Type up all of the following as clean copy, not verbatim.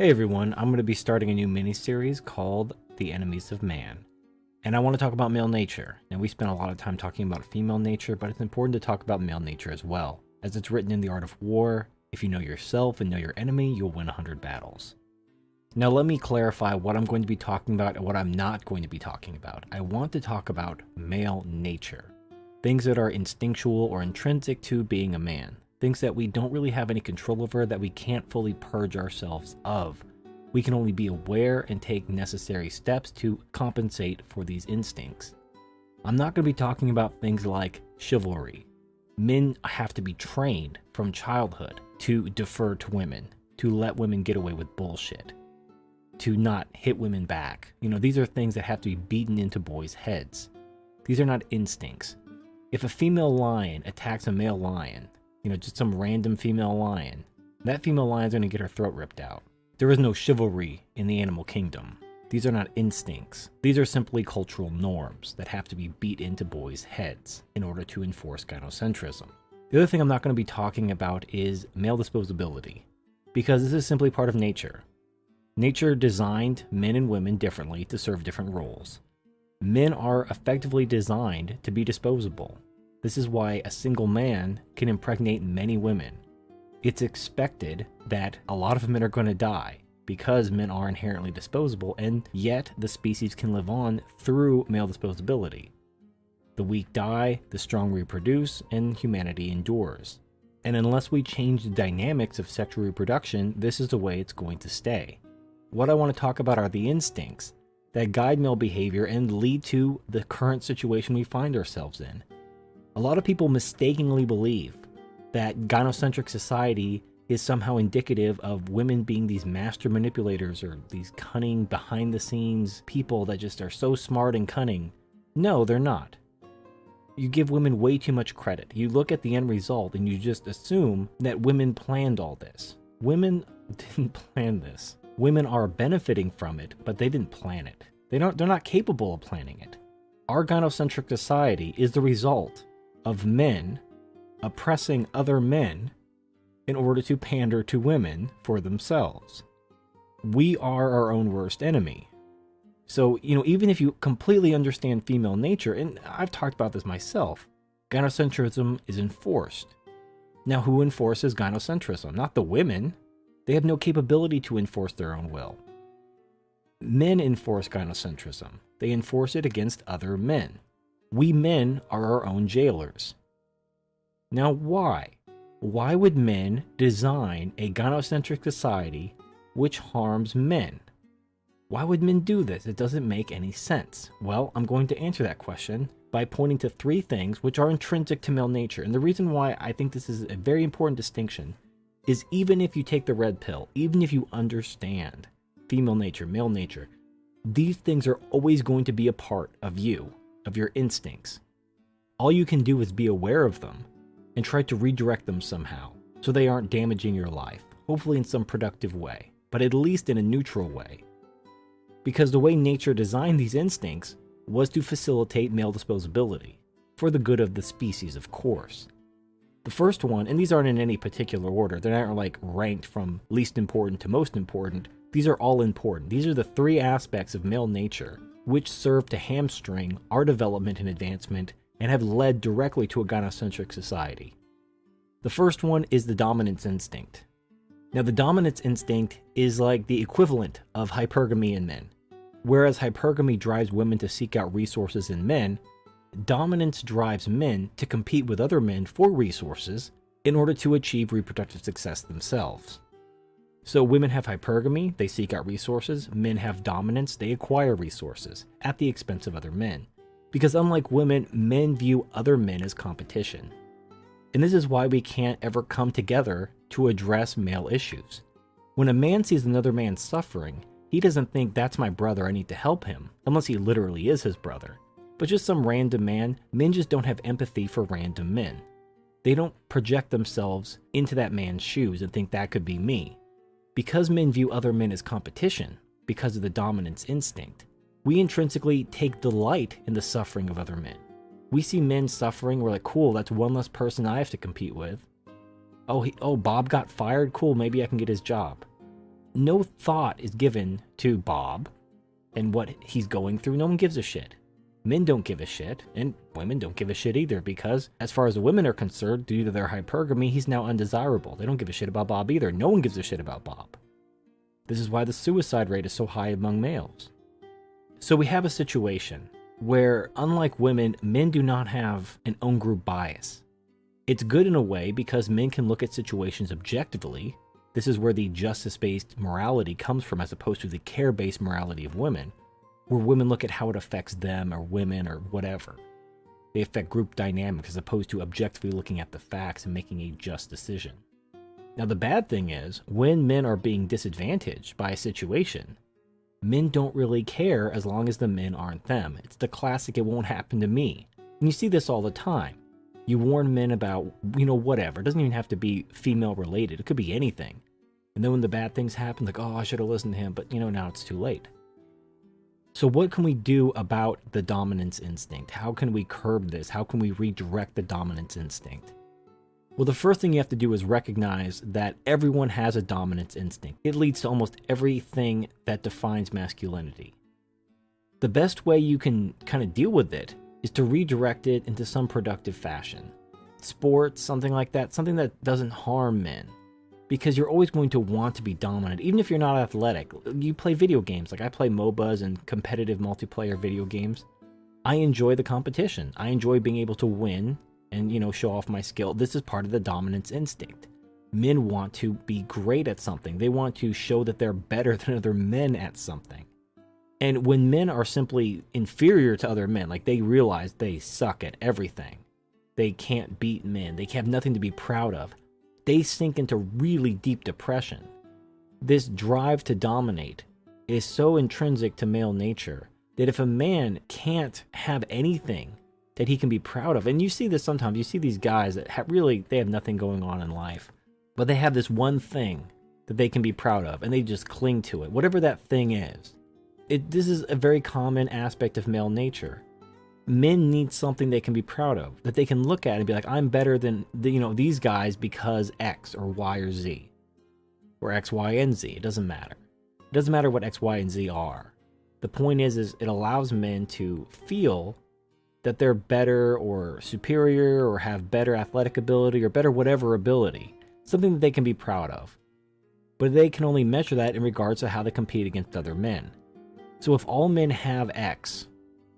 Hey everyone, I'm going to be starting a new mini-series called The Enemies of Man. And I want to talk about male nature. And we spent a lot of time talking about female nature, but it's important to talk about male nature as well. As it's written in The Art of War, if you know yourself and know your enemy, you'll win 100 battles. Now let me clarify what I'm going to be talking about and what I'm not going to be talking about. I want to talk about male nature. Things that are instinctual or intrinsic to being a man. Things that we don't really have any control over, that we can't fully purge ourselves of. We can only be aware and take necessary steps to compensate for these instincts. I'm not going to be talking about things like chivalry. Men have to be trained from childhood to defer to women, to let women get away with bullshit, to not hit women back. These are things that have to be beaten into boys' heads. These are not instincts. If a female lion attacks a male lion, just some random female lion, that female lion's going to get her throat ripped out. There is no chivalry in the animal kingdom. These are not instincts. These are simply cultural norms that have to be beat into boys' heads in order to enforce gynocentrism. The other thing I'm not going to be talking about is male disposability, because this is simply part of nature. Nature designed men and women differently to serve different roles. Men are effectively designed to be disposable. This is why a single man can impregnate many women. It's expected that a lot of men are going to die because men are inherently disposable, and yet the species can live on through male disposability. The weak die, the strong reproduce, and humanity endures. And unless we change the dynamics of sexual reproduction, this is the way it's going to stay. What I want to talk about are the instincts that guide male behavior and lead to the current situation we find ourselves in. A lot of people mistakenly believe that gynocentric society is somehow indicative of women being these master manipulators or these cunning behind-the-scenes people that just are so smart and cunning. No, they're not. You give women way too much credit. You look at the end result and you just assume that women planned all this. Women didn't plan this. Women are benefiting from it, but they didn't plan it. They're not capable of planning it. Our gynocentric society is the result of men oppressing other men in order to pander to women for themselves. We are our own worst enemy. So, even if you completely understand female nature, and I've talked about this myself, gynocentrism is enforced. Now, who enforces gynocentrism? Not the women. They have no capability to enforce their own will. Men enforce gynocentrism. They enforce it against other men. We men are our own jailers. Now why? Why would men design a gynocentric society which harms men? Why would men do this? It doesn't make any sense. Well, I'm going to answer that question by pointing to three things which are intrinsic to male nature. And the reason why I think this is a very important distinction is even if you take the red pill, even if you understand female nature, male nature, these things are always going to be a part of you, of your instincts. All you can do is be aware of them and try to redirect them somehow so they aren't damaging your life, hopefully in some productive way, but at least in a neutral way. Because the way nature designed these instincts was to facilitate male disposability, for the good of the species, of course. The first one, and these aren't in any particular order, they're not like ranked from least important to most important, these are all important. These are the three aspects of male nature which serve to hamstring our development and advancement and have led directly to a gynocentric society. The first one is the dominance instinct. Now, the dominance instinct is like the equivalent of hypergamy in men. Whereas hypergamy drives women to seek out resources in men, dominance drives men to compete with other men for resources in order to achieve reproductive success themselves. So women have hypergamy, they seek out resources. Men have dominance, they acquire resources at the expense of other men. Because unlike women, men view other men as competition. And this is why we can't ever come together to address male issues. When a man sees another man suffering, he doesn't think that's my brother, I need to help him, unless he literally is his brother. But just some random man, men just don't have empathy for random men. They don't project themselves into that man's shoes and think that could be me. Because men view other men as competition, because of the dominance instinct, we intrinsically take delight in the suffering of other men. We see men suffering, we're like, cool, that's one less person I have to compete with. Oh, Bob got fired? Cool, maybe I can get his job. no thought is given to Bob and what he's going through. No one gives a shit. Men don't give a shit, and women don't give a shit either, because as far as the women are concerned, due to their hypergamy, he's now undesirable. They don't give a shit about Bob either. No one gives a shit about Bob. This is why the suicide rate is so high among males. So we have a situation where, unlike women, men do not have an own group bias. It's good in a way because men can look at situations objectively. This is where the justice-based morality comes from, as opposed to the care-based morality of women, where women look at how it affects them or women or whatever. They affect group dynamics as opposed to objectively looking at the facts and making a just decision. Now, the bad thing is, when men are being disadvantaged by a situation, men don't really care as long as the men aren't them. It's the classic, it won't happen to me. And you see this all the time. You warn men about, whatever. It doesn't even have to be female related. It could be anything. And then when the bad things happen, like, oh, I should have listened to him, but now it's too late. So what can we do about the dominance instinct? How can we curb this? How can we redirect the dominance instinct? Well, the first thing you have to do is recognize that everyone has a dominance instinct. It leads to almost everything that defines masculinity. The best way you can kind of deal with it is to redirect it into some productive fashion. Sports, something like that, something that doesn't harm men. Because you're always going to want to be dominant, even if you're not athletic. You play video games, like I play MOBAs and competitive multiplayer video games. I enjoy the competition. I enjoy being able to win and, show off my skill. This is part of the dominance instinct. Men want to be great at something. They want to show that they're better than other men at something. And when men are simply inferior to other men, like they realize they suck at everything, they can't beat men, they have nothing to be proud of, they sink into really deep depression. This drive to dominate is so intrinsic to male nature that if a man can't have anything that he can be proud of, and you see this sometimes, you see these guys that they have nothing going on in life, but they have this one thing that they can be proud of, and they just cling to it, whatever that thing is. This is a very common aspect of male nature. Men need something they can be proud of, that they can look at and be like, I'm better than these guys because X or Y or Z. Or X, Y, and Z. It doesn't matter. It doesn't matter what X, Y, and Z are. The point is it allows men to feel that they're better or superior or have better athletic ability or better whatever ability. Something that they can be proud of. But they can only measure that in regards to how they compete against other men. So if all men have X,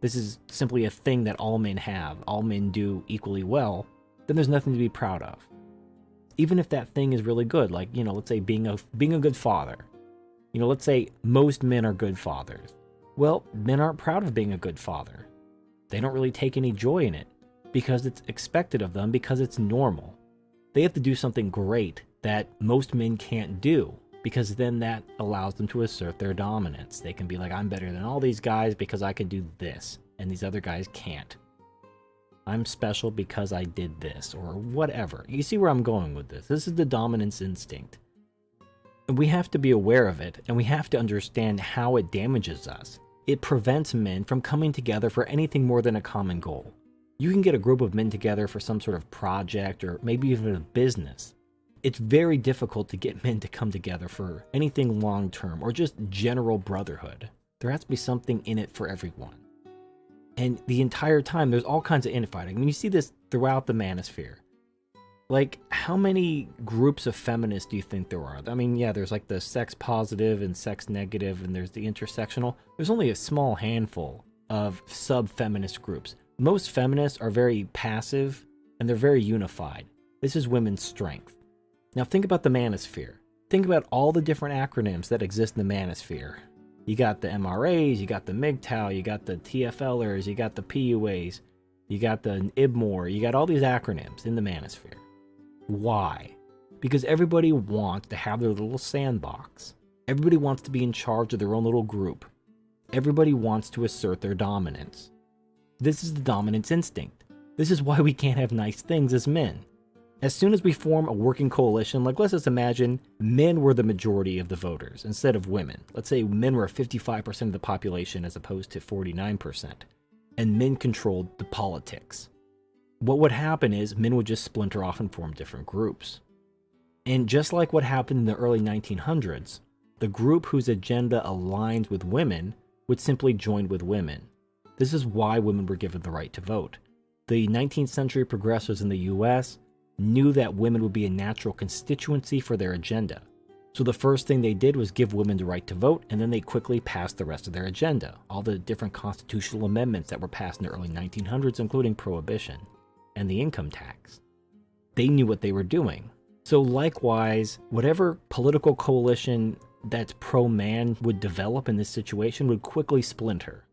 this is simply a thing that all men have, all men do equally well, then there's nothing to be proud of. Even if that thing is really good, like, let's say being a good father. Let's say most men are good fathers. Well, men aren't proud of being a good father. They don't really take any joy in it because it's expected of them, because it's normal. They have to do something great that most men can't do, because then that allows them to assert their dominance. They can be like, I'm better than all these guys because I can do this, and these other guys can't. I'm special because I did this, or whatever. You see where I'm going with this. This is the dominance instinct. And we have to be aware of it, and we have to understand how it damages us. It prevents men from coming together for anything more than a common goal. You can get a group of men together for some sort of project, or maybe even a business. It's very difficult to get men to come together for anything long-term or just general brotherhood. There has to be something in it for everyone. And the entire time, there's all kinds of infighting. I mean, you see this throughout the manosphere. Like, how many groups of feminists do you think there are? I mean, yeah, there's like the sex positive and sex negative, and there's the intersectional. There's only a small handful of sub-feminist groups. Most feminists are very passive, and they're very unified. This is women's strength. Now think about the manosphere. Think about all the different acronyms that exist in the manosphere. You got the MRAs, you got the MGTOW, you got the TFLers, you got the PUAs, you got the IBMOR, you got all these acronyms in the manosphere. Why? Because everybody wants to have their little sandbox. Everybody wants to be in charge of their own little group. Everybody wants to assert their dominance. This is the dominance instinct. This is why we can't have nice things as men. As soon as we form a working coalition, like let's just imagine men were the majority of the voters instead of women. Let's say men were 55% of the population as opposed to 49%, and men controlled the politics. What would happen is men would just splinter off and form different groups. And just like what happened in the early 1900s, The group whose agenda aligns with women would simply join with women. This is why women were given the right to vote. The 19th century progressives in the US knew that women would be a natural constituency for their agenda. So the first thing they did was give women the right to vote, and then they quickly passed the rest of their agenda. All the different constitutional amendments that were passed in the early 1900s, including prohibition and the income tax. They knew what they were doing. So likewise, whatever political coalition that's pro-man would develop in this situation would quickly splinter.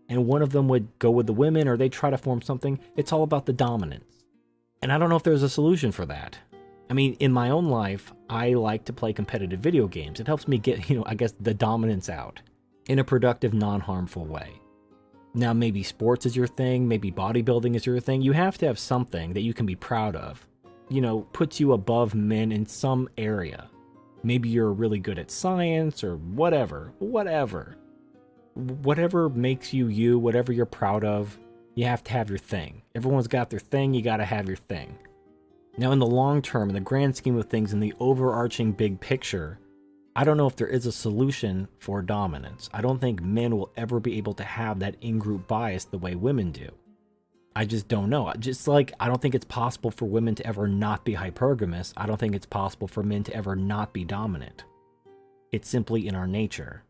And one of them would go with the women, or they try to form something. It's all about the dominance. And I don't know if there's a solution for that. I mean, in my own life, I like to play competitive video games. It helps me get, I guess, the dominance out in a productive, non-harmful way. Now, maybe sports is your thing, maybe bodybuilding is your thing. You have to have something that you can be proud of. Puts you above men in some area. Maybe you're really good at science or whatever. Whatever makes you you, whatever you're proud of, you have to have your thing. Everyone's got their thing, you gotta have your thing. Now in the long term, in the grand scheme of things, in the overarching big picture, I don't know if there is a solution for dominance. I don't think men will ever be able to have that in-group bias the way women do. I just don't know. Just like I don't think it's possible for women to ever not be hypergamous, I don't think it's possible for men to ever not be dominant. It's simply in our nature.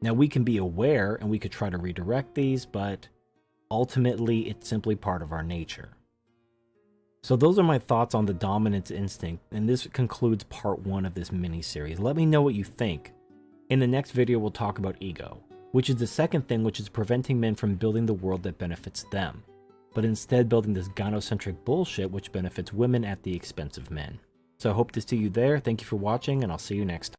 Now we can be aware and we could try to redirect these, but ultimately it's simply part of our nature. So those are my thoughts on the dominance instinct, and this concludes part 1 of this mini-series. Let me know what you think. In the next video we'll talk about ego, which is the second thing, which is preventing men from building the world that benefits them, but instead building this gynocentric bullshit which benefits women at the expense of men. So I hope to see you there. Thank you for watching, and I'll see you next time.